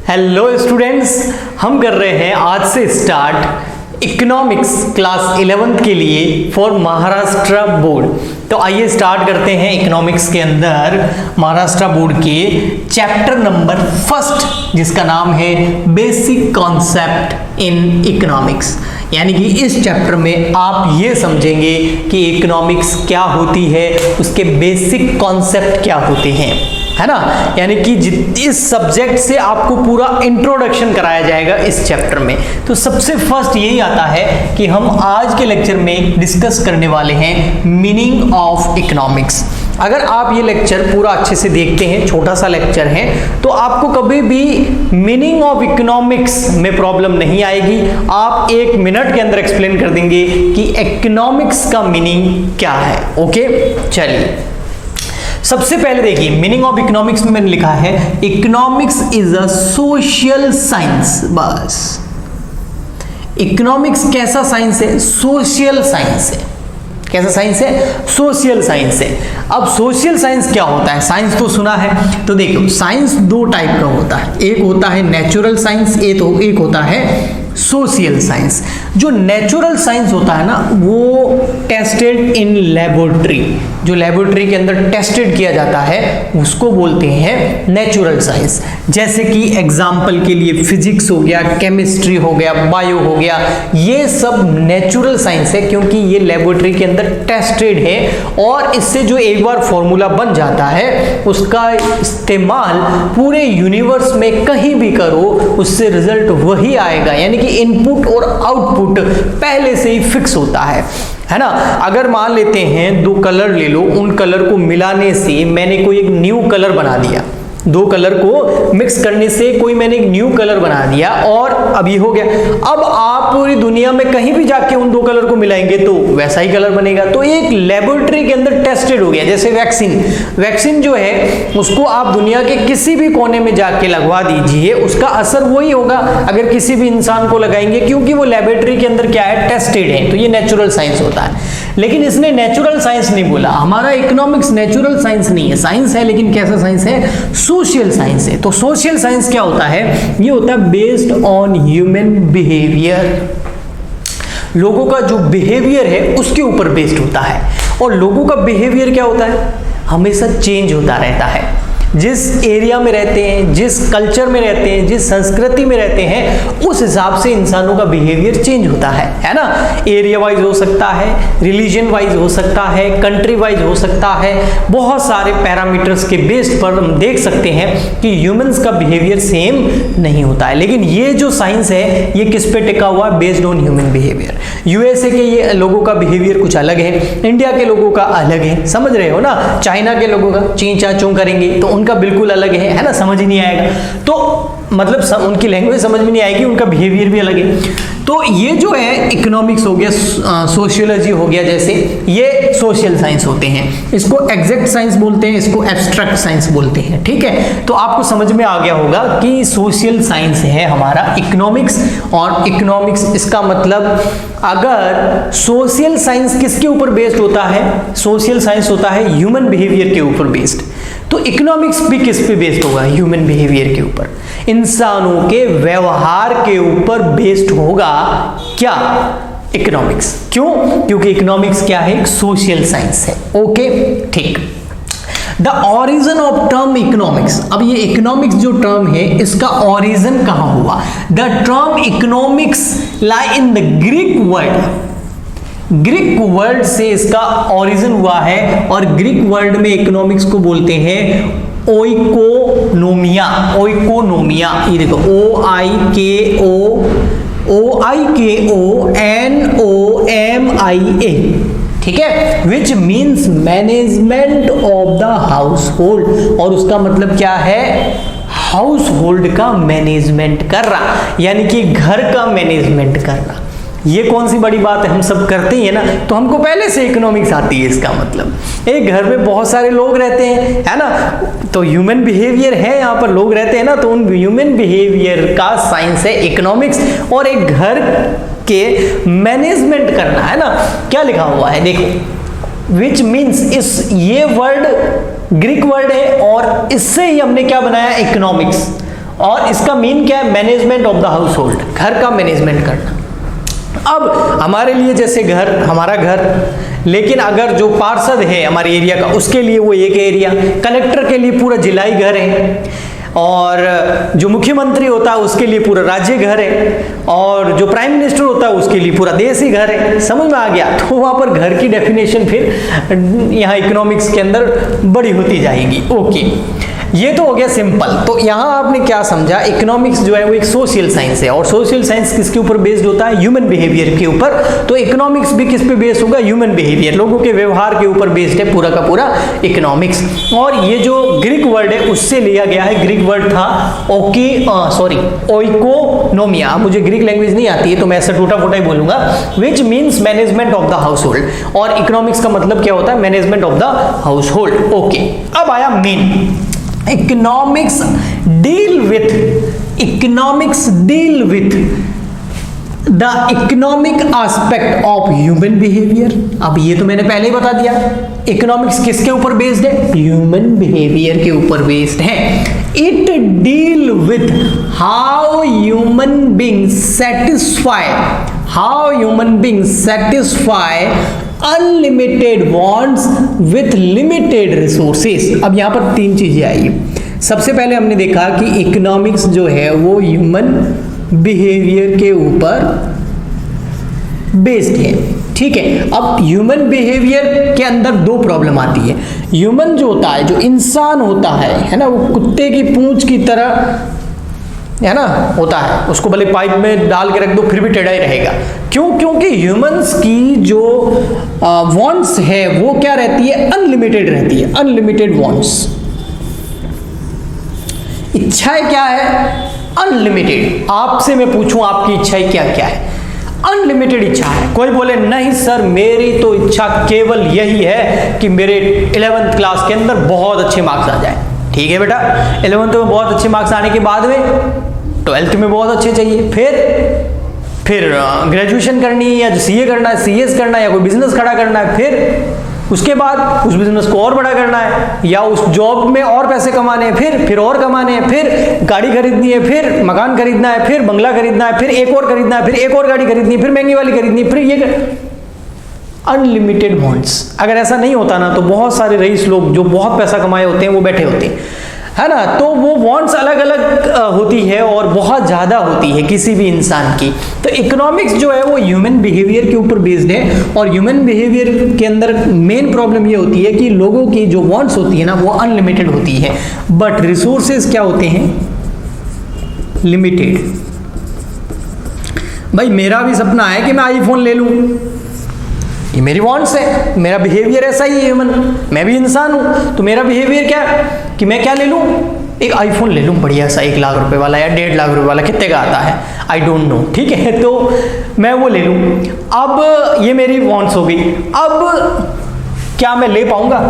Hello students, हम कर रहे हैं आज से स्टार्ट इकोनॉमिक्स क्लास 11th के लिए फॉर महाराष्ट्र बोर्ड। तो आइए स्टार्ट करते हैं इकोनॉमिक्स के अंदर महाराष्ट्र बोर्ड के चैप्टर नंबर फर्स्ट, जिसका नाम है बेसिक कॉन्सेप्ट इन इकोनॉमिक्स। यानी कि इस चैप्टर में आप ये समझेंगे कि इकोनॉमिक्स क्या होती है, उसके बेसिक कॉन्सेप्ट क्या होते हैं, है ना। यानी कि इस सब्जेक्ट से आपको पूरा इंट्रोडक्शन कराया जाएगा इस चैप्टर में। तो सबसे फर्स्ट यही आता है कि हम आज के लेक्चर में डिस्कस करने वाले हैं मीनिंग ऑफ इकोनॉमिक्स। अगर आप ये लेक्चर पूरा अच्छे से देखते हैं, छोटा सा लेक्चर है, तो आपको कभी भी मीनिंग ऑफ इकोनॉमिक्स में प्रॉब्लम नहीं आएगी। आप 1 मिनट के अंदर एक्सप्लेन कर देंगे कि इकोनॉमिक्स का मीनिंग क्या है। ओके, चलिए सबसे पहले देखिए मीनिंग ऑफ इकोनॉमिक्स में मैंने लिखा है economics is a social science. बस इकोनॉमिक्स कैसा साइंस है? सोशल साइंस है। कैसा साइंस है? सोशल साइंस है। अब सोशल साइंस क्या होता है? साइंस तो सुना है। तो देखो साइंस 2 टाइप का होता है, एक होता है नेचुरल साइंस, एक होता है सोशल साइंस। जो नेचुरल साइंस होता है ना, वो टेस्टेड इन लेबोरेटरी, जो लेबोरेटरी के अंदर टेस्टेड किया जाता है उसको बोलते हैं नेचुरल साइंस। जैसे कि एग्जाम्पल के लिए फिजिक्स हो गया, केमिस्ट्री हो गया, बायो हो गया, ये सब नेचुरल साइंस है क्योंकि ये लेबोरेटरी के अंदर टेस्टेड है और इससे जो एक बार फॉर्मूला बन जाता है उसका इस्तेमाल पूरे यूनिवर्स में कहीं भी करो, उससे रिजल्ट वही आएगा। यानी कि इनपुट और आउटपुट पहले से ही फिक्स होता है ना। अगर मान लेते हैं 2 कलर ले लो, उन कलर को मिलाने से मैंने कोई एक न्यू कलर बना दिया, 2 कलर को मिक्स करने से कोई मैंने एक न्यू कलर बना दिया और अब ये हो गया। अब आप पूरी दुनिया में कहीं भी जाके उन 2 कलर को मिलाएंगे तो वैसा ही कलर बनेगा। तो एक लेबोरेटरी के अंदर टेस्टेड हो गया। जैसे वैक्सीन जो है उसको आप दुनिया के किसी भी कोने में जाके लगवा दीजिए, उसका असर वही होगा अगर किसी भी इंसान को लगाएंगे, क्योंकि वो लेबोरेटरी के अंदर क्या है? टेस्टेड है। तो ये नेचुरल साइंस होता है। लेकिन इसने नेचुरल साइंस नहीं बोला। हमारा इकोनॉमिक्स नेचुरल साइंस नहीं है, साइंस है लेकिन कैसा साइंस है? सोशल साइंस है। तो सोशल साइंस क्या होता है? ये होता है बेस्ड ऑन ह्यूमन बिहेवियर। लोगों का जो बिहेवियर है उसके ऊपर बेस्ड होता है। और लोगों का बिहेवियर क्या होता है? हमेशा चेंज होता रहता है। जिस एरिया में रहते हैं, जिस कल्चर में रहते हैं, जिस संस्कृति में रहते हैं, उस हिसाब से इंसानों का बिहेवियर चेंज होता है ना। एरिया वाइज हो सकता है, रिलीजन वाइज हो सकता है, कंट्री वाइज हो सकता है। बहुत सारे पैरामीटर्स के बेस पर हम देख सकते हैं कि ह्यूमंस का बिहेवियर सेम नहीं होता है। लेकिन ये जो साइंस है ये किस पे टिका हुआ है? Based on human behaviour. USA के ये लोगों का बिहेवियर कुछ अलग है, इंडिया के लोगों का अलग है, समझ रहे हो ना। चाइना के लोगों का ची चा चूं करेंगे तो उनका बिल्कुल अलग है ना, समझ ही नहीं आएगा। तो मतलब उनकी लैंग्वेज समझ में नहीं आएगी, उनका बिहेवियर भी अलग है। तो ये जो है इकोनॉमिक्स हो गया, सोशियोलॉजी हो गया, जैसे ये सोशल साइंस होते हैं। इसको एग्जैक्ट साइंस बोलते हैं, इसको एब्स्ट्रैक्ट साइंस बोलते हैं। ठीक है, तो आपको समझ में आ गया होगा कि सोशल साइंस है हमारा इकोनॉमिक्स। और इकोनॉमिक्स इसका मतलब, अगर सोशल साइंस किसके ऊपर बेस्ड होता है? सोशल साइंस होता है ह्यूमन बिहेवियर के ऊपर बेस्ड। तो इकोनॉमिक्स भी किस पे बेस्ड होगा? ह्यूमन बिहेवियर के ऊपर, इंसानों के व्यवहार के ऊपर बेस्ड होगा क्या? इकोनॉमिक्स। क्यों? क्योंकि इकोनॉमिक्स क्या है? एक सोशल साइंस है। ओके, ठीक। The origin of term economics. अब ये इकोनॉमिक्स जो टर्म है इसका ऑरिजिन कहां हुआ? The term economics lie in the Greek word. Greek word से इसका ओरिजिन हुआ है और ग्रीक वर्ड में इकोनॉमिक्स को बोलते हैं ओइकोनोमिया। ओइकोनोमिया, ये देखो OIKONOMIA, ठीक है, which means management of the house hold. और उसका मतलब क्या है? हाउस होल्ड का मैनेजमेंट कर रहा, यानी कि घर का मैनेजमेंट करना। ये कौन सी बड़ी बात है, हम सब करते ही है ना। तो हमको पहले से इकोनॉमिक्स आती है। इसका मतलब एक घर में बहुत सारे लोग रहते हैं, है ना, तो ह्यूमन बिहेवियर है, यहाँ पर लोग रहते हैं ना, तो उन ह्यूमन बिहेवियर का साइंस है इकोनॉमिक्स। और एक घर के मैनेजमेंट करना, है ना। क्या लिखा हुआ है देखो, विच मीन्स, ये वर्ड ग्रीक वर्ड है और इससे ही हमने क्या बनाया? इकोनॉमिक्स। और इसका मीन क्या है? Management of the house hold, घर का मैनेजमेंट करना। अब हमारे लिए जैसे घर, हमारा घर, लेकिन अगर जो पार्षद है हमारे एरिया का, उसके लिए वो एक एरिया, कलेक्टर के लिए पूरा जिलाई घर है, और जो मुख्यमंत्री होता है उसके लिए पूरा राज्य घर है, और जो प्राइम मिनिस्टर होता है उसके लिए पूरा देश ही घर है। समझ में आ गया? तो वहाँ पर घर की डेफिनेशन फिर यहाँ इकोनॉमिक्स के अंदर बड़ी होती जाएगी। ओके, ये तो हो गया सिंपल। तो यहाँ आपने क्या समझा? इकोनॉमिक्स जो है वो एक सोशल साइंस है, और सोशल साइंस किसके ऊपर बेस्ड होता है? ह्यूमन बिहेवियर के ऊपर। तो इकोनॉमिक्स भी किस पे बेस्ड होगा? ह्यूमन बिहेवियर, लोगों के व्यवहार के ऊपर बेस्ड है पूरा का पूरा इकोनॉमिक्स। और ये जो ग्रीक वर्ड है उससे लिया गया है, ग्रीक वर्ड था ओइकोनोमिया। मुझे ग्रीक लैंग्वेज नहीं आती है तो मैं ऐसा टूटा फूटा ही बोलूंगा, which means management of the house hold. और इकोनॉमिक्स का मतलब क्या होता है? Management of the house hold. Okay, अब आया main. Economics deal with the economic aspect of human behavior। अब ये तो मैंने पहले ही बता दिया, इकोनॉमिक्स किसके ऊपर बेस्ड है? ह्यूमन बिहेवियर के ऊपर बेस्ड है। It deal with how human beings satisfy unlimited wants with limited resources. अब यहां पर तीन चीजें आई। सबसे पहले हमने देखा कि इकोनॉमिक्स जो है वो ह्यूमन बिहेवियर के ऊपर बेस्ड है, ठीक है। अब ह्यूमन बिहेवियर के अंदर दो प्रॉब्लम आती है। ह्यूमन जो होता है, जो इंसान होता है ना, वो कुत्ते की पूंछ की तरह है ना होता है, उसको भले पाइप में डाल के रख दो फिर भी टेढ़ा ही रहेगा। क्यों? क्योंकि ह्यूमंस की जो वांट्स है वो क्या रहती है? अनलिमिटेड रहती है, अनलिमिटेड वांट्स। इच्छाएं क्या है? अनलिमिटेड। आपसे मैं पूछूं आपकी इच्छाएं क्या क्या है? अनलिमिटेड इच्छा है। कोई बोले नहीं सर मेरी तो इच्छा केवल यही है कि मेरे 11th क्लास के अंदर बहुत अच्छे मार्क्स आ जाए। ठीक है बेटा, 11th में बहुत अच्छे मार्क्स आने के बाद में 12th में बहुत अच्छे चाहिए, फिर ग्रेजुएशन करनी है या सीए करना है, सीएस करना है, या कोई बिजनेस खड़ा करना है, फिर उसके बाद उस बिजनेस को और बड़ा करना है, या उस जॉब में और पैसे कमाने हैं, फिर और कमाने हैं, फिर गाड़ी खरीदनी है, फिर मकान खरीदना है, फिर बंगला खरीदना है, फिर एक और खरीदना है, फिर एक और गाड़ी खरीदनी है, फिर महंगी वाली खरीदनी है, फिर ये अनलिमिटेड वांट्स। अगर ऐसा नहीं होता ना तो बहुत सारे रईस लोग जो बहुत पैसा कमाए होते हैं वो बैठे होते हैं, है ना। तो वो वांट्स अलग अलग होती है और बहुत ज़्यादा होती है किसी भी इंसान की। तो इकोनॉमिक्स जो है वो ह्यूमन बिहेवियर के ऊपर बेस्ड है, और ह्यूमन बिहेवियर के अंदर मेन प्रॉब्लम ये होती है कि लोगों की जो वांट्स होती है ना वो अनलिमिटेड होती है, बट रिसोर्सेज क्या होते हैं? लिमिटेड। भाई मेरा भी सपना है कि मैं आईफोन ले लूं, ये मेरी वांट्स है, मेरा बिहेवियर ऐसा ही है ह्यूमन, मैं भी इंसान हूं, तो मेरा बिहेवियर क्या है कि मैं क्या ले लूं? एक आईफोन ले लूं बढ़िया सा 1 लाख रुपए वाला या 1.5 लाख रुपए वाला, कितने का आता है आई डोंट नो, ठीक है, तो मैं वो ले लूं। अब ये मेरी वांट्स हो गई। अब क्या मैं ले पाऊंगा?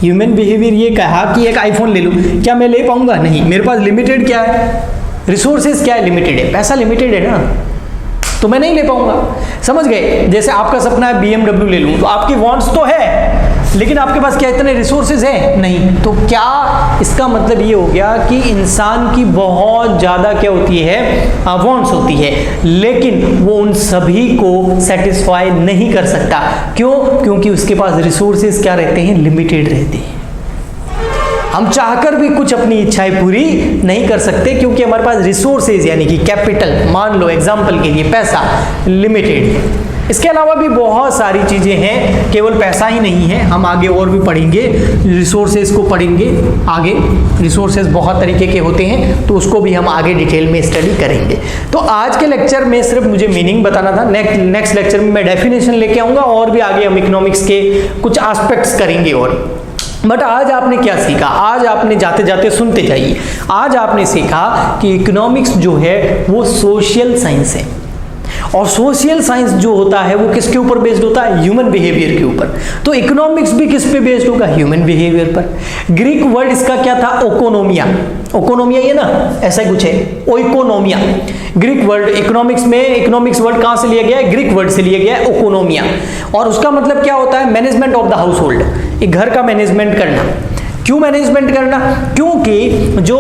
ह्यूमन बिहेवियर ये कहा कि एक आईफोन ले लूं, क्या मैं ले पाऊंगा? नहीं। मेरे पास लिमिटेड क्या है? रिसोर्सेज क्या है? लिमिटेड है, पैसा लिमिटेड है ना, तो मैं नहीं ले पाऊंगा। समझ गए? जैसे आपका सपना है BMW ले लूं, तो आपकी वांट्स तो है लेकिन आपके पास क्या इतने रिसोर्सेज है? नहीं। तो क्या इसका मतलब ये हो गया कि इंसान की बहुत ज़्यादा क्या होती है? वांट्स होती है, लेकिन वो उन सभी को सेटिस्फाई नहीं कर सकता। क्यों? क्योंकि उसके पास रिसोर्सेज क्या रहते हैं? लिमिटेड रहते हैं। हम चाहकर भी कुछ अपनी इच्छाएं पूरी नहीं कर सकते क्योंकि हमारे पास रिसोर्सेज यानी कि कैपिटल, मान लो एग्जांपल के लिए पैसा, लिमिटेड है। इसके अलावा भी बहुत सारी चीज़ें हैं, केवल पैसा ही नहीं है, हम आगे और भी पढ़ेंगे, रिसोर्सेज को पढ़ेंगे आगे। रिसोर्सेज बहुत तरीके के होते हैं तो उसको भी हम आगे डिटेल में स्टडी करेंगे। तो आज के लेक्चर में सिर्फ मुझे मीनिंग बताना था, नेक्स्ट लेक्चर में मैं डेफिनेशन लेके आऊँगा और भी आगे हम इकोनॉमिक्स के कुछ एस्पेक्ट्स करेंगे। और बट आज आपने क्या सीखा? आज आपने जाते जाते सुनते जाइए, आज आपने सीखा कि इकोनॉमिक्स जो है वो सोशल साइंस है, और सोशल साइंस जो होता है वो किसके ऊपर बेस्ड होता है? ह्यूमन बिहेवियर के ऊपर। तो इकोनॉमिक्स भी किस पे बेस्ड होगा? ह्यूमन बिहेवियर पर। ग्रीक वर्ड इसका क्या था? ओकोनोमिया। ओकोनोमिया ये ना ऐसा ही कुछ है, ओइकोनोमिया ग्रीक वर्ड। इकोनॉमिक्स में इकोनॉमिक्स वर्ड कहां से लिया गया है? ग्रीक वर्ड से लिया गया है, ओकोनोमिया। और उसका मतलब क्या होता है? Management of the house hold, एक घर का मैनेजमेंट करना। क्यों मैनेजमेंट करना? क्योंकि जो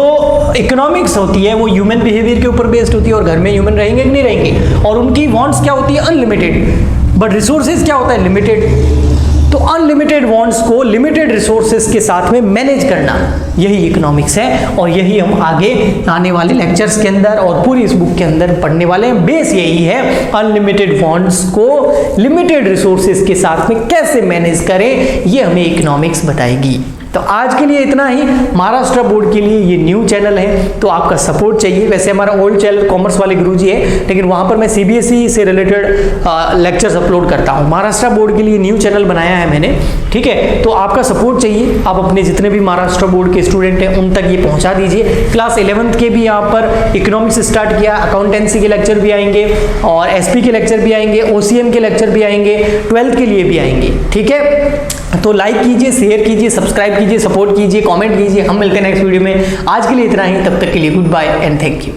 इकोनॉमिक्स होती है वो ह्यूमन बिहेवियर के ऊपर बेस्ड होती है, और घर में ह्यूमन रहेंगे कि नहीं रहेंगे, और उनकी वांट्स क्या होती है? अनलिमिटेड, बट रिसोर्सेज क्या होता है? लिमिटेड। तो अनलिमिटेड वांट्स को लिमिटेड रिसोर्सेज के साथ में मैनेज करना, यही इकोनॉमिक्स है, और यही हम आगे आने वाले लेक्चर्स के अंदर और पूरी इस बुक के अंदर पढ़ने वाले हैं। बेस यही है, अनलिमिटेड वांट्स को लिमिटेड रिसोर्सेज के साथ में कैसे मैनेज करें, ये हमें इकोनॉमिक्स बताएगी। तो आज के लिए इतना ही। महाराष्ट्र बोर्ड के लिए ये न्यू चैनल है, तो आपका सपोर्ट चाहिए। वैसे हमारा ओल्ड चैनल कॉमर्स वाले गुरुजी है, लेकिन वहां पर मैं सीबीएसई से रिलेटेड लेक्चर्स अपलोड करता हूं। महाराष्ट्र बोर्ड के लिए न्यू चैनल बनाया है मैंने, ठीक है। तो आपका सपोर्ट चाहिए, आप अपने जितने भी महाराष्ट्र बोर्ड के स्टूडेंट हैं उन तक ये पहुंचा दीजिए। क्लास 11th के भी यहाँ पर इकोनॉमिक्स स्टार्ट किया, अकाउंटेंसी के लेक्चर भी आएंगे, और एसपी के लेक्चर भी आएंगे, ओसीएम के लेक्चर भी आएंगे, 12th के लिए भी आएंगे, ठीक है। तो लाइक कीजिए, शेयर कीजिए, सब्सक्राइब कीजिए, सपोर्ट कीजिए, कमेंट कीजिए। हम मिलते हैं नेक्स्ट वीडियो में। आज के लिए इतना ही, तब तक के लिए goodbye and thank you.